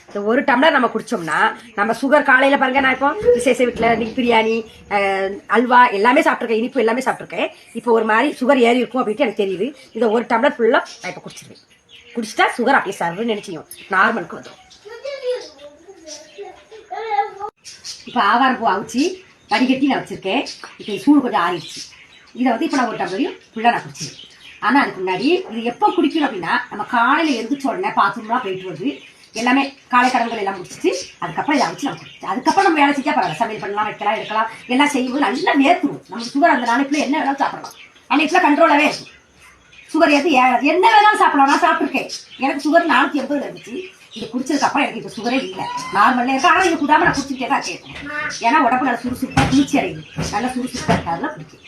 இந்த ஒரு டம்ளர் நம்ம குடிச்சோம்னா நம்ம சுகர் காலையில பாருங்க. நான் இப்போ விசேஷ வீட்டில் இன்னைக்கு பிரியாணி அல்வா எல்லாமே சாப்பிட்ருக்கேன், இனிப்பு எல்லாமே சாப்பிட்ருக்கேன். இப்போ ஒரு மாதிரி சுகர் ஏறி இருக்கும் அப்படின்ட்டு எனக்கு தெரியுது. இந்த ஒரு டம்ளர் ஃபுல்லாக நான் இப்போ குடிச்சிருவேன். குடிச்சிட்டா சுகர் அப்படியே சர்வன்னு நினைச்சியும் நார்மலுக்கு வந்துடும். இப்போ ஆவாரம் பூ அவிச்சு வடிகட்டி நான் வச்சிருக்கேன். இப்போ சூடு கொஞ்சம் ஆறிடுச்சு. இதை வந்து இப்போ நான் ஒரு டம்ளரையும் ஃபுல்லாக நான் குடிச்சிருவேன். ஆனால் அதுக்கு முன்னாடி இது எப்போ குடிக்கணும் அப்படின்னா நம்ம காலையில் எழுந்திரிச்ச உடனே பாத்ரூம்லாம் போயிட்டு வருது எல்லாமே காலை கடன்கள் எல்லாம் முடிச்சுட்டு அதுக்கப்புறம் இதை வச்சு நம்ம குடிச்சு அதுக்கப்புறம் நம்ம வேலை செஞ்சா பரவாயில்ல. சமையல் பண்ணலாம், வைக்கலாம், எடுக்கலாம், எல்லாம் செய்யும்போது நல்லா நேர்த்துடும். நமக்கு சுகர் அந்த நாளைக்குள்ள என்ன வேணாலும் சாப்பிடலாம். அன்னைக்குள்ள கண்ட்ரோலாகவே இருக்கும். சுகர் ஏற்று என்ன வேணாலும் சாப்பிடலாம். நான் சாப்பிட்ருக்கேன். எனக்கு சுகர் 480 இருந்துச்சு. இது குடிச்சதுக்கு அப்புறம் எனக்கு இப்போ சுகரே இல்லை, நார்மல்ல இருக்கு. ஆனால் இது கூடாம நான் குடிச்சுட்டே தான் கேட்கணும். ஏன்னா உடம்பு நல்லா சுறுசுறுப்பாக குளிர்ச்சி அடையுது, நல்லா சுறுசுறுப்பாக இருக்காதுலாம் குடிக்கும்.